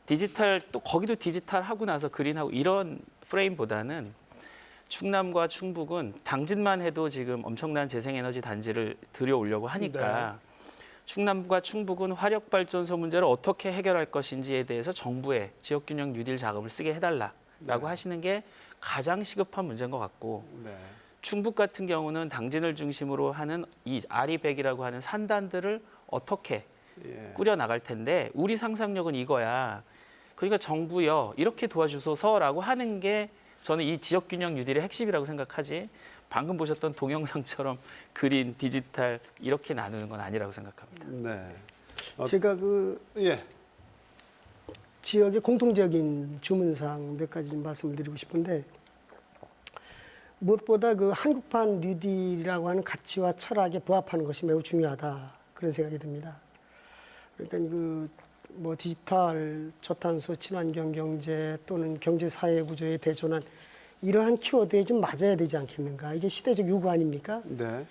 디지털 또 거기도 디지털 하고 나서 그린하고 이런 프레임보다는 충남과 충북은 당진만 해도 지금 엄청난 재생에너지 단지를 들여오려고 하니까 충남과 충북은 화력 발전소 문제를 어떻게 해결할 것인지에 대해서 정부에 지역균형 뉴딜 자금을 쓰게 해달라라고 하시는 게 가장 시급한 문제인 것 같고 네. 충북 같은 경우는 당진을 중심으로 하는 이 아리백이라고 하는 산단들을 어떻게 예. 꾸려 나갈 텐데 우리 상상력은 이거야. 그러니까 정부여 이렇게 도와주소서라고 하는 게 저는 이 지역균형 뉴딜의 핵심이라고 생각하지 방금 보셨던 동영상처럼 그린, 디지털 이렇게 나누는 건 아니라고 생각합니다. 네. 제가 그 예. 지역의 공통적인 주문사항 몇 가지 좀 말씀을 드리고 싶은데 무엇보다 그 한국판 뉴딜이라고 하는 가치와 철학에 부합하는 것이 매우 중요하다 그런 생각이 듭니다. 그러니까 그 뭐 디지털, 저탄소, 친환경 경제 또는 경제 사회 구조의 대전환 이러한 키워드에 좀 맞아야 되지 않겠는가? 이게 시대적 요구 아닙니까? 네.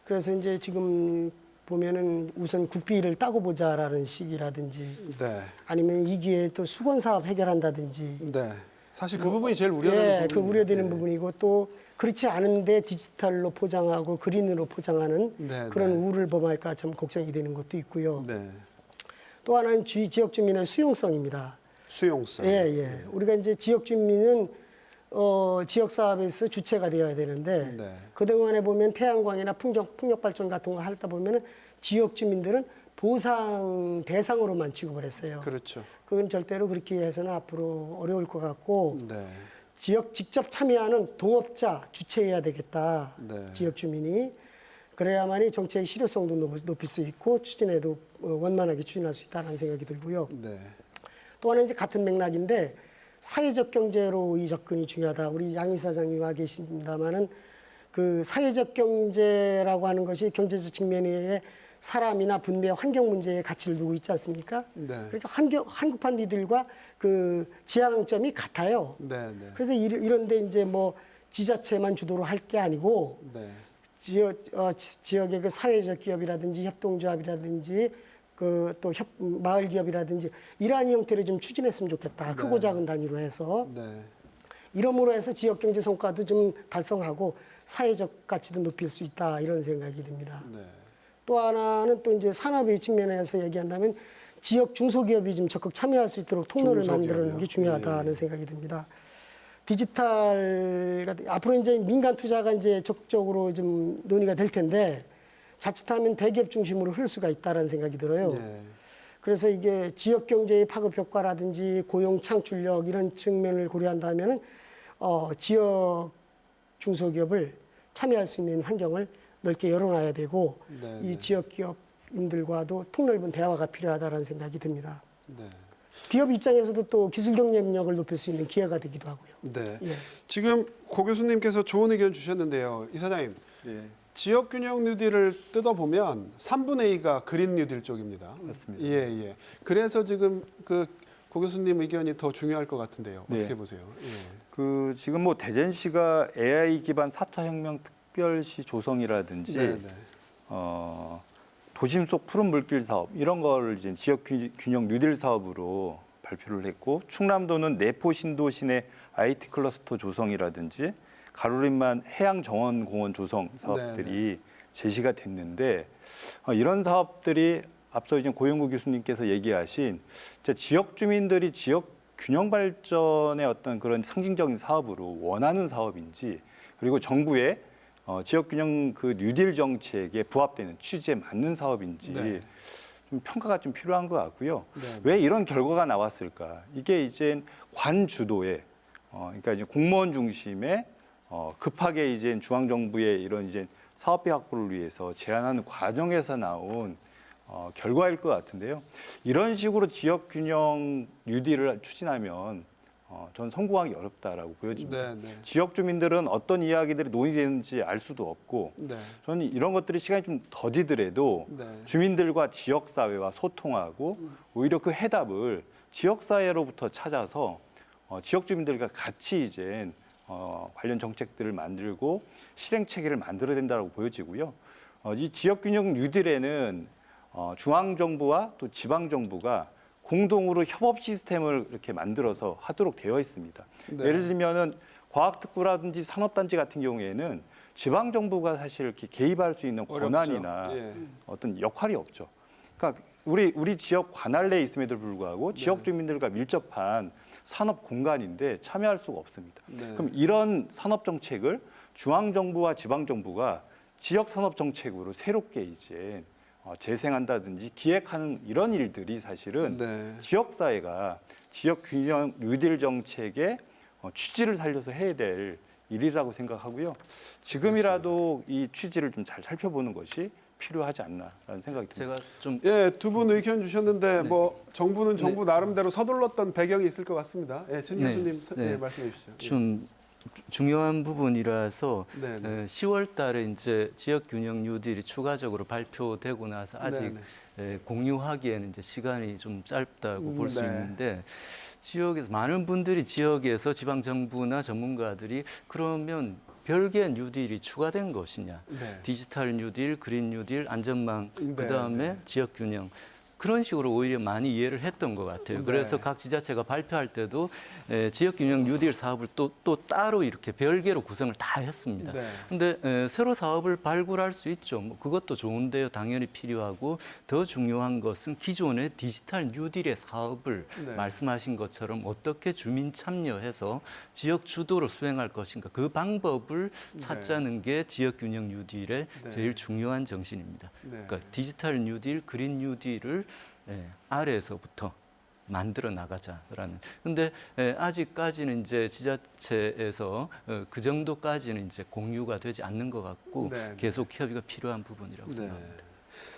그래서 이제 지금 보면은 우선 국비를 따고 보자라는 식이라든지 네. 아니면 이 기회에 또 수건 사업 해결한다든지 네. 사실 그 부분이 제일 우려되는 예, 부분입니다. 그 우려되는 예. 부분이고 또 그렇지 않은데 디지털로 포장하고 그린으로 포장하는 네, 그런 네. 우를 범할까 참 걱정이 되는 것도 있고요. 네. 또 하나는 지역 주민의 수용성입니다. 수용성. 예, 예. 우리가 이제 지역 주민은 지역 사업에서 주체가 되어야 되는데 네. 그동안에 보면 태양광이나 풍력 발전 같은 거 하다 보면은 지역 주민들은 보상 대상으로만 취급을 했어요. 그렇죠. 그건 절대로 그렇게 해서는 앞으로 어려울 것 같고 네. 지역 직접 참여하는 동업자 주체해야 되겠다. 네. 지역 주민이 그래야만이 정책의 실효성도 높일 수 있고 추진에도 원만하게 추진할 수 있다는 생각이 들고요. 네. 또 하나 이제 같은 맥락인데 사회적 경제로의 접근이 중요하다. 우리 양 이사장님 와 계십니다마는 그 사회적 경제라고 하는 것이 경제적 측면에 사람이나 분배, 환경 문제에 가치를 두고 있지 않습니까? 네. 그러니까 한국판 니들과 그 지향점이 같아요. 네. 네. 그래서 이런데 이제 뭐 지자체만 주도로 할 게 아니고 네. 지역의 그 사회적 기업이라든지 협동조합이라든지 그 또 마을 기업이라든지 이러한 형태를 좀 추진했으면 좋겠다. 크고 작은 단위로 해서 네. 이러므로 해서 지역 경제 성과도 좀 달성하고 사회적 가치도 높일 수 있다 이런 생각이 듭니다. 네. 또 하나는 또 이제 산업의 측면에서 얘기한다면 지역 중소기업이 좀 적극 참여할 수 있도록 통로를 중소기업이요? 만드는 게 중요하다는 생각이 듭니다. 디지털 앞으로 이제 민간 투자가 이제 적극적으로 좀 논의가 될 텐데 자칫하면 대기업 중심으로 흐를 수가 있다는 생각이 들어요. 네. 그래서 이게 지역 경제의 파급 효과라든지 고용 창출력 이런 측면을 고려한다면은 지역 중소기업을 참여할 수 있는 환경을 넓게 열어놔야 되고 네, 이 네. 지역 기업인들과도 폭넓은 대화가 필요하다는 생각이 듭니다. 네. 기업 입장에서도 또 기술 경쟁력을 높일 수 있는 기회가 되기도 하고요. 네. 예. 지금 고 교수님께서 좋은 의견 주셨는데요. 이사장님, 예, 지역균형 뉴딜을 뜯어보면 3분의 2가 그린 뉴딜 쪽입니다. 맞습니다. 예, 예. 그래서 지금 고 교수님 의견이 더 중요할 것 같은데요. 어떻게 네. 보세요? 예. 그 지금 뭐 대전시가 AI 기반 4차 혁명 특별시 조성이라든지 네, 네. 도심 속 푸른 물길 사업 이런 걸 이제 지역 균형 뉴딜 사업으로 발표를 했고 충남도는 내포 신도시내 IT 클러스터 조성이라든지 가로림만 해양 정원 공원 조성 사업들이 제시가 됐는데 이런 사업들이 앞서 이제 고영구 교수님께서 얘기하신 지역 주민들이 지역 균형 발전의 어떤 그런 상징적인 사업으로 원하는 사업인지 그리고 정부의 지역균형 그 뉴딜 정책에 부합되는 취지에 맞는 사업인지 네. 좀 평가가 좀 필요한 것 같고요. 네. 왜 이런 결과가 나왔을까? 이게 이제 관 주도의 그러니까 이제 공무원 중심의 급하게 이제 중앙 정부의 이런 이제 사업비 확보를 위해서 제안하는 과정에서 나온 결과일 것 같은데요. 이런 식으로 지역균형 뉴딜을 추진하면 저는 성공하기 어렵다라고 보여집니다. 네, 네. 지역 주민들은 어떤 이야기들이 논의되는지 알 수도 없고 네. 저는 이런 것들이 시간이 좀 더디더라도 네. 주민들과 지역 사회와 소통하고 오히려 그 해답을 지역 사회로부터 찾아서 지역 주민들과 같이 이제 관련 정책들을 만들고 실행 체계를 만들어야 된다고 보여지고요. 이 지역 균형 뉴딜에는 중앙 정부와 또 지방 정부가 공동으로 협업 시스템을 이렇게 만들어서 하도록 되어 있습니다. 네. 예를 들면은 과학특구라든지 산업단지 같은 경우에는 지방 정부가 사실 이렇게 개입할 수 있는 권한이나 어렵죠. 예. 어떤 역할이 없죠. 그러니까 우리 지역 관할 내에 있음에도 불구하고 지역 주민들과 밀접한 산업 공간인데 참여할 수가 없습니다. 네. 그럼 이런 산업 정책을 중앙 정부와 지방 정부가 지역 산업 정책으로 새롭게 이제 재생한다든지 기획하는 이런 일들이 사실은 네. 지역 사회가 지역 균형 뉴딜 정책의 취지를 살려서 해야 될 일이라고 생각하고요. 지금이라도 이 취지를 좀 잘 살펴보는 것이 필요하지 않나라는 생각이 듭니다. 제가 좀 예, 두 분 의견 주셨는데 뭐 정부는 정부 나름대로 서둘렀던 배경이 있을 것 같습니다. 예, 진 네. 교수님 네. 예, 말씀해 주시죠. 예. 좀 중요한 부분이라서 네, 네. 10월 달에 이제 지역 균형 뉴딜이 추가적으로 발표되고 나서 아직 네, 공유하기에는 이제 시간이 좀 짧다고 볼 수 네. 있는데 지역에서 많은 분들이 지역에서 지방 정부나 전문가들이 그러면 별개의 뉴딜이 추가된 것이냐? 네. 디지털 뉴딜, 그린 뉴딜, 안전망, 네, 그다음에 네. 지역 균형. 그런 식으로 오히려 많이 이해를 했던 것 같아요. 네. 그래서 각 지자체가 발표할 때도 지역균형 뉴딜 사업을 또 따로 이렇게 별개로 구성을 다 했습니다. 네. 근데 새로 사업을 발굴할 수 있죠. 뭐 그것도 좋은데요. 당연히 필요하고 더 중요한 것은 기존의 디지털 뉴딜의 사업을 네. 말씀하신 것처럼 어떻게 주민 참여해서 지역 주도로 수행할 것인가 그 방법을 찾자는 게 지역균형 뉴딜의 네. 제일 중요한 정신입니다. 네. 그러니까 디지털 뉴딜, 그린 뉴딜을 아래에서부터 만들어 나가자라는. 근데 아직까지는 이제 지자체에서 그 정도까지는 이제 공유가 되지 않는 것 같고 네, 네. 계속 협의가 필요한 부분이라고 네. 생각합니다.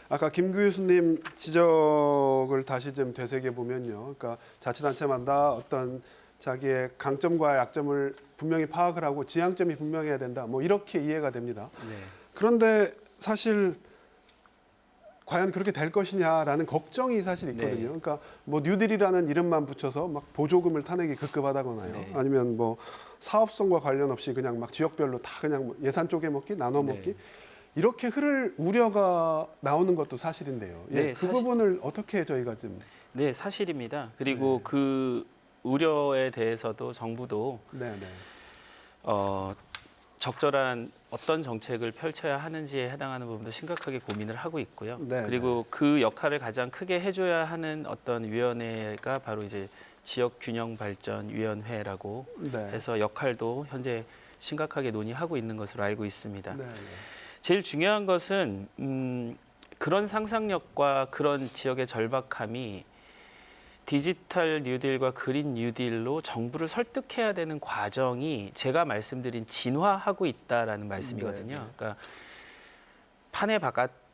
아까 김 교수님 지적을 다시 좀 되새겨 보면요. 그러니까 자치단체마다 어떤 자기의 강점과 약점을 분명히 파악을 하고 지향점이 분명해야 된다. 뭐 이렇게 이해가 됩니다. 네. 그런데 사실 과연 그렇게 될 것이냐라는 걱정이 사실 있거든요. 네. 그러니까 뭐 뉴딜이라는 이름만 붙여서 막 보조금을 타내기 급급하다거나요. 네. 아니면 뭐 사업성과 관련 없이 그냥 막 지역별로 다 그냥 뭐 예산 쪼개 먹기, 나눠 먹기 네. 이렇게 흐를 우려가 나오는 것도 사실인데요. 예, 네, 그 사실- 부분을 어떻게 저희가 좀 네, 사실입니다. 그리고 네. 그 우려에 대해서도 정부도 네. 적절한 어떤 정책을 펼쳐야 하는지에 해당하는 부분도 심각하게 고민을 하고 있고요. 네, 그리고 그 역할을 가장 크게 해줘야 하는 어떤 위원회가 바로 이제 지역균형발전위원회라고 네. 해서 역할도 현재 심각하게 논의하고 있는 것으로 알고 있습니다. 네. 제일 중요한 것은 그런 상상력과 그런 지역의 절박함이 디지털 뉴딜과 그린 뉴딜로 정부를 설득해야 되는 과정이 제가 말씀드린 진화하고 있다라는 말씀이거든요. 네. 그러니까 판에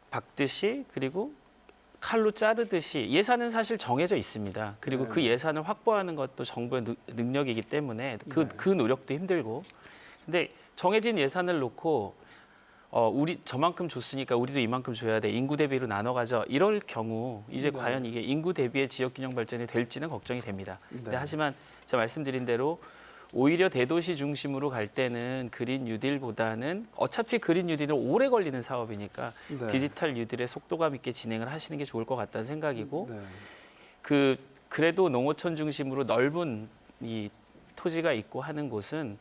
박듯이 그리고 칼로 자르듯이 예산은 사실 정해져 있습니다. 그리고 네. 그 예산을 확보하는 것도 정부의 능력이기 때문에 그 노력도 힘들고. 근데 정해진 예산을 놓고 우리 저만큼 줬으니까 우리도 이만큼 줘야 돼. 인구 대비로 나눠 가져. 이럴 경우 이제 네. 과연 이게 인구 대비의 지역 균형 발전이 될지는 걱정이 됩니다. 근데 네. 하지만 제가 말씀드린 대로 오히려 대도시 중심으로 갈 때는 그린 뉴딜보다는 어차피 그린 뉴딜은 오래 걸리는 사업이니까 네. 디지털 뉴딜의 속도감 있게 진행을 하시는 게 좋을 것 같다는 생각이고 네. 그래도 농어촌 중심으로 넓은 이 토지가 있고 하는 곳은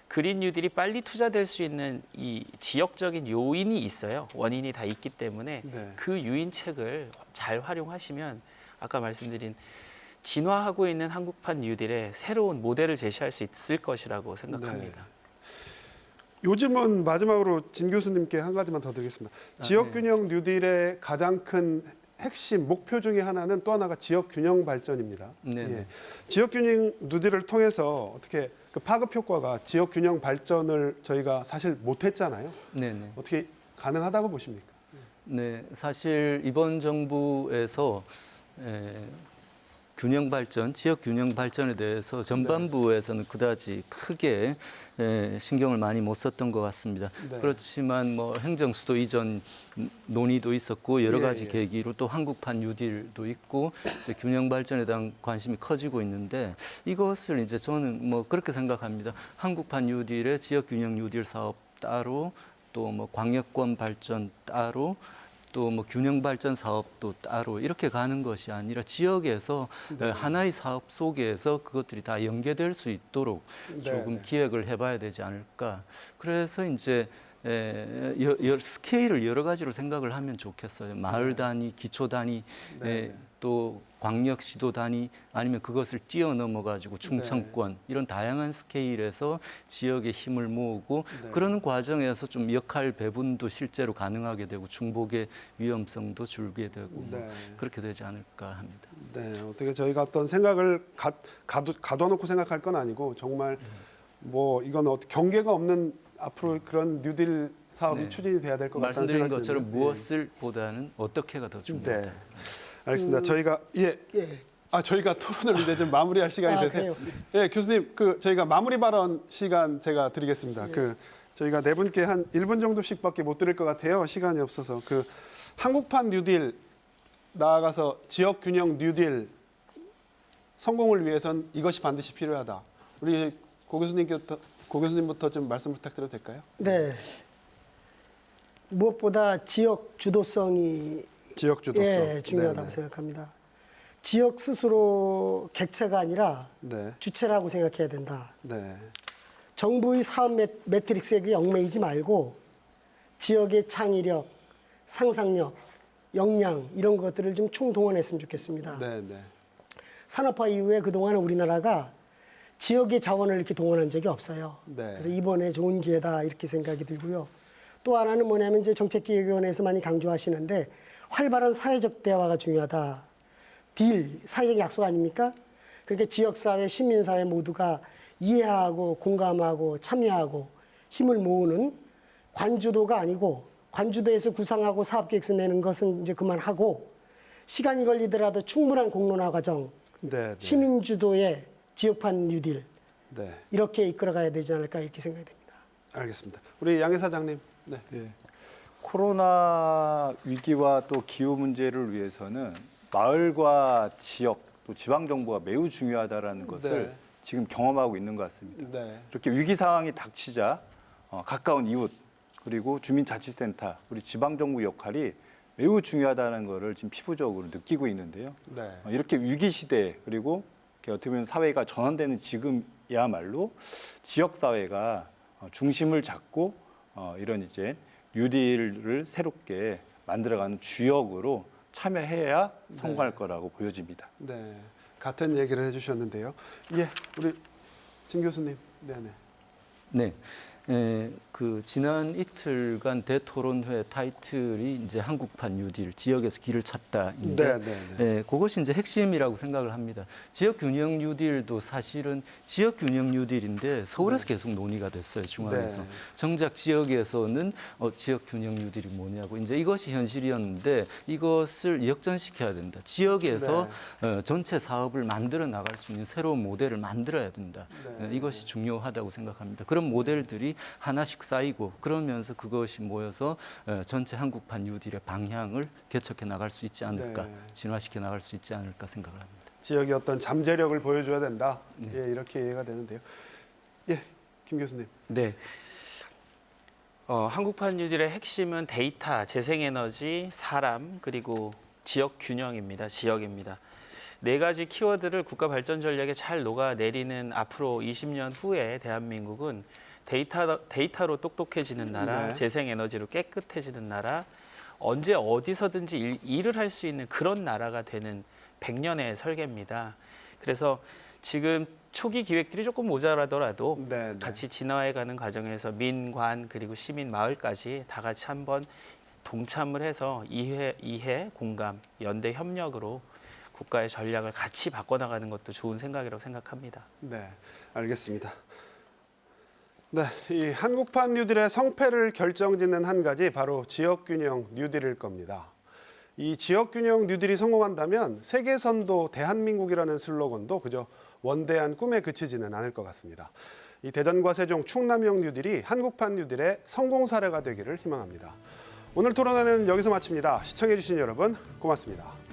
그린 뉴딜이 빨리 투자될 수 있는 이 지역적인 요인이 있어요. 원인이 다 있기 때문에 네. 그 유인책을 잘 활용하시면 아까 말씀드린 진화하고 있는 한국판 뉴딜의 새로운 모델을 제시할 수 있을 것이라고 생각합니다. 요즘은 마지막으로 진 교수님께 한 가지만 더 드리겠습니다. 지역 균형 뉴딜의 가장 큰 핵심 목표 중에 하나는 또 하나가 지역 균형 발전입니다. 네네. 지역 균형 뉴딜을 통해서 어떻게 그 파급 효과가 지역 균형 발전을 저희가 사실 못했잖아요. 네네. 어떻게 가능하다고 보십니까? 네, 사실 이번 정부에서 균형 발전, 지역 균형 발전에 대해서 전반부에서는 그다지 크게 신경을 많이 못 썼던 것 같습니다. 네. 그렇지만 뭐 행정 수도 이전 논의도 있었고 여러 예, 가지 예. 계기로 또 한국판 뉴딜도 있고 이제 균형 발전에 대한 관심이 커지고 있는데 이것을 이제 저는 뭐 그렇게 생각합니다. 한국판 뉴딜의 지역 균형 뉴딜 사업 따로 또 뭐 광역권 발전 따로 또 뭐 균형 발전 사업도 따로 이렇게 가는 것이 아니라 지역에서 하나의 사업 속에서 그것들이 다 연계될 수 있도록 조금 기획을 해봐야 되지 않을까. 그래서 이제 스케일을 여러 가지로 생각을 하면 좋겠어요. 마을 단위, 기초 단위, 또 광역 시도 단위 아니면 그것을 뛰어넘어 가지고 충청권 이런 다양한 스케일에서 지역의 힘을 모으고 그런 과정에서 좀 역할 배분도 실제로 가능하게 되고 중복의 위험성도 줄게 되고 뭐 그렇게 되지 않을까 합니다. 네, 어떻게 저희가 어떤 생각을 가둬놓고 생각할 건 아니고 정말 뭐 이건 경계가 없는 앞으로 그런 뉴딜 사업이 추진이 돼야 될 것 같다는 생각이 말씀드린 것처럼 드는데. 무엇을 보다는 어떻게가 더 중요하다. 네. 알겠습니다. 저희가 저희가 토론을 이제 좀 마무리할 시간이 돼서 예, 교수님 저희가 마무리 발언 시간 제가 드리겠습니다. 저희가 네 분께 한 1분 정도씩밖에 못 드릴 것 같아요. 시간이 없어서 한국판 뉴딜 나아가서 지역 균형 뉴딜 성공을 위해선 이것이 반드시 필요하다. 우리 고 교수님부터 좀 말씀 부탁드려도 될까요? 네. 무엇보다 지역 주도성이 중요하다고 생각합니다. 지역 스스로 객체가 아니라 주체라고 생각해야 된다. 정부의 사업 매트릭스에 얽매이지 말고 지역의 창의력, 상상력, 역량 이런 것들을 좀 총동원했으면 좋겠습니다. 산업화 이후에 그동안 우리나라가 지역의 자원을 이렇게 동원한 적이 없어요. 그래서 이번에 좋은 기회다 이렇게 생각이 들고요. 또 하나는 뭐냐면 이제 정책기획위원회에서 많이 강조하시는데 활발한 사회적 대화가 중요하다. 사회적 약속 아닙니까? 그러니까 지역사회, 시민사회 모두가 이해하고 공감하고 참여하고 힘을 모으는 관주도가 아니고 관주도에서 구상하고 사업계획서 내는 것은 이제 그만하고 시간이 걸리더라도 충분한 공론화 과정, 시민주도의 지역판 뉴딜 이렇게 이끌어가야 되지 않을까 이렇게 생각이 됩니다. 알겠습니다. 우리 양해 사장님. 코로나 위기와 또 기후 문제를 위해서는 마을과 지역 또 지방 정부가 매우 중요하다라는 것을 지금 경험하고 있는 것 같습니다. 이렇게 위기 상황이 닥치자 가까운 이웃 그리고 주민자치센터 우리 지방 정부 역할이 매우 중요하다는 것을 지금 피부적으로 느끼고 있는데요. 이렇게 위기 시대 그리고 어떻게 보면 사회가 전환되는 지금이야말로 지역 사회가 중심을 잡고 이런 이제 뉴딜을 새롭게 만들어가는 주역으로 참여해야 성공할 거라고 보여집니다. 같은 얘기를 해주셨는데요. 우리 진 교수님. 네. 지난 이틀간 대토론회 타이틀이 이제 한국판 뉴딜, 지역에서 길을 찾다인데, 그것이 이제 핵심이라고 생각을 합니다. 지역 균형 뉴딜도 사실은 지역 균형 뉴딜인데 서울에서 계속 논의가 됐어요, 중앙에서. 정작 지역에서는 지역 균형 뉴딜이 뭐냐고 이제 이것이 현실이었는데 이것을 역전시켜야 된다. 지역에서 전체 사업을 만들어 나갈 수 있는 새로운 모델을 만들어야 된다. 이것이 중요하다고 생각합니다. 그런 모델들이 하나씩 쌓이고 그러면서 그것이 모여서 전체 한국판 뉴딜의 방향을 개척해 나갈 수 있지 않을까, 진화시켜 나갈 수 있지 않을까 생각을 합니다. 지역의 어떤 잠재력을 보여줘야 된다. 이렇게 이해가 되는데요. 김 교수님. 네. 한국판 뉴딜의 핵심은 데이터, 재생에너지, 사람 그리고 지역 균형입니다. 지역입니다. 네 가지 키워드를 국가 발전 전략에 잘 녹아내리는 앞으로 20년 후에 대한민국은 데이터로 똑똑해지는 나라, 재생에너지로 깨끗해지는 나라, 언제 어디서든지 일을 할 수 있는 그런 나라가 되는 100년의 설계입니다. 그래서 지금 초기 기획들이 조금 모자라더라도 네, 네. 같이 진화해가는 과정에서 민관 그리고 시민 마을까지 다 같이 한번 동참을 해서 이해, 공감, 연대 협력으로 국가의 전략을 같이 바꿔나가는 것도 좋은 생각이라고 생각합니다. 네, 알겠습니다. 네, 이 한국판 뉴딜의 성패를 결정짓는 한 가지 바로 지역균형 뉴딜일 겁니다. 이 지역균형 뉴딜이 성공한다면 세계선도 대한민국이라는 슬로건도 그저 원대한 꿈에 그치지는 않을 것 같습니다. 이 대전과 세종, 충남형 뉴딜이 한국판 뉴딜의 성공 사례가 되기를 희망합니다. 오늘 토론회는 여기서 마칩니다. 시청해주신 여러분 고맙습니다.